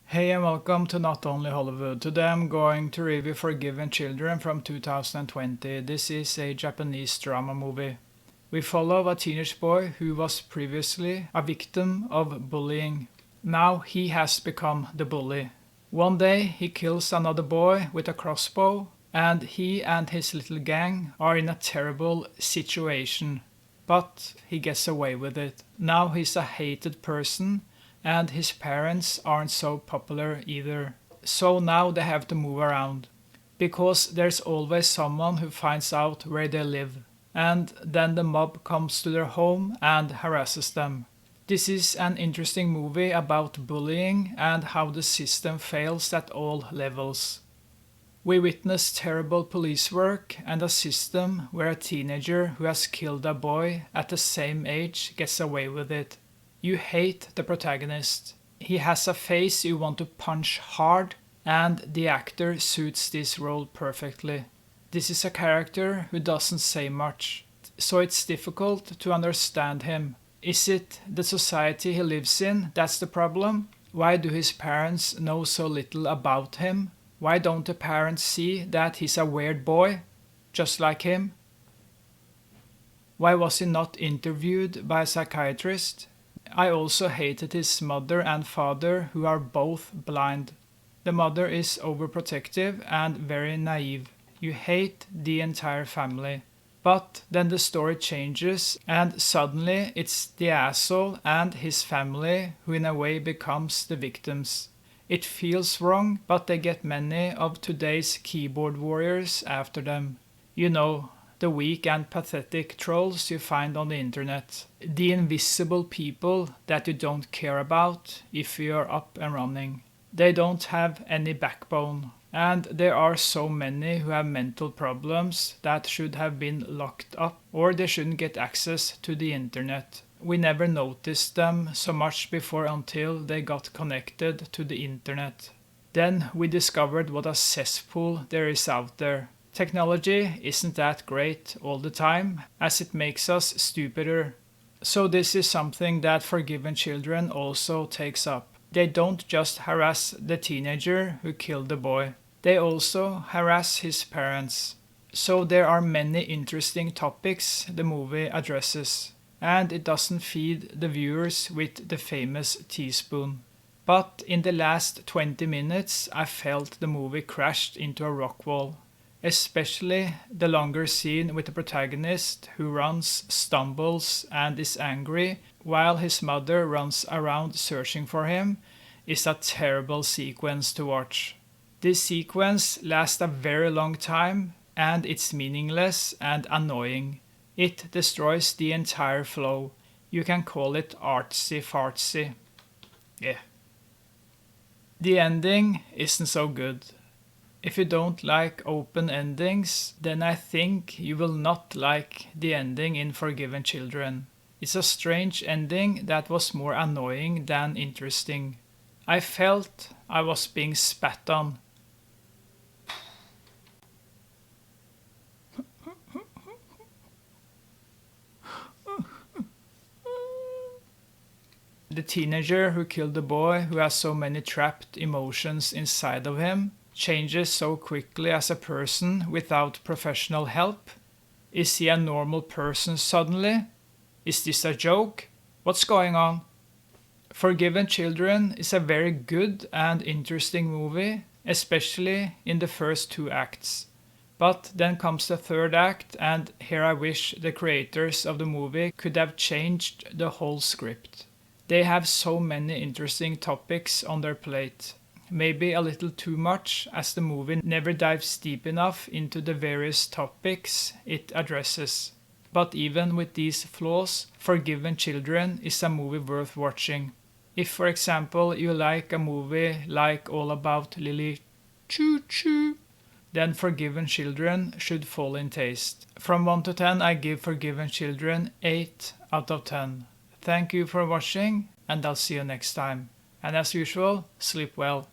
Hey and welcome to Not Only Hollywood. Today I'm going to review Forgiven Children from 2020. This is a Japanese drama movie. We follow a teenage boy who was previously a victim of bullying. Now he has become the bully. One day he kills another boy with a crossbow, and he and his little gang are in a terrible situation. But he gets away with it. Now he's a hated person, and his parents aren't so popular either. So now they have to move around. Because there's always someone who finds out where they live. And then the mob comes to their home and harasses them. This is an interesting movie about bullying and how the system fails at all levels. We witness terrible police work and a system where a teenager who has killed a boy at the same age gets away with it. You hate the protagonist. He has a face you want to punch hard, and the actor suits this role perfectly. This is a character who doesn't say much, so it's difficult to understand him. Is it the society he lives in that's the problem? Why do his parents know so little about him? Why don't the parents see that he's a weird boy, just like him? Why was he not interviewed by a psychiatrist? I also hated his mother and father, who are both blind. The mother is overprotective and very naive. You hate the entire family. But then the story changes, and suddenly it's the asshole and his family who in a way becomes the victims. It feels wrong, but they get many of today's keyboard warriors after them. You know, the weak and pathetic trolls you find on the internet. The invisible people that you don't care about if you're up and running. They don't have any backbone. And there are so many who have mental problems that should have been locked up, or they shouldn't get access to the internet. We never noticed them so much before until they got connected to the internet. Then we discovered what a cesspool there is out there. Technology isn't that great all the time, as it makes us stupider. So this is something that Forgiven Children also takes up. They don't just harass the teenager who killed the boy. They also harass his parents. So there are many interesting topics the movie addresses. And it doesn't feed the viewers with the famous teaspoon. But in the last 20 minutes I felt the movie crashed into a rock wall. Especially the longer scene with the protagonist who runs, stumbles, and is angry while his mother runs around searching for him is a terrible sequence to watch. This sequence lasts a very long time and it's meaningless and annoying. It destroys the entire flow. You can call it artsy-fartsy. Yeah. The ending isn't so good. If you don't like open endings, then I think you will not like the ending in Forgiven Children. It's a strange ending that was more annoying than interesting. I felt I was being spat on. The teenager who killed the boy, who has so many trapped emotions inside of him, changes so quickly as a person without professional help? Is he a normal person suddenly? Is this a joke? What's going on? Forgiven Children is a very good and interesting movie, especially in the first two acts. But then comes the third act, and here I wish the creators of the movie could have changed the whole script. They have so many interesting topics on their plate. Maybe a little too much, as the movie never dives deep enough into the various topics it addresses. But even with these flaws, Forgiven Children is a movie worth watching. If, for example, you like a movie like All About Lily Choo Choo, then Forgiven Children should fall in taste. From 1 to 10, I give Forgiven Children 8 out of 10. Thank you for watching, and I'll see you next time. And as usual, sleep well.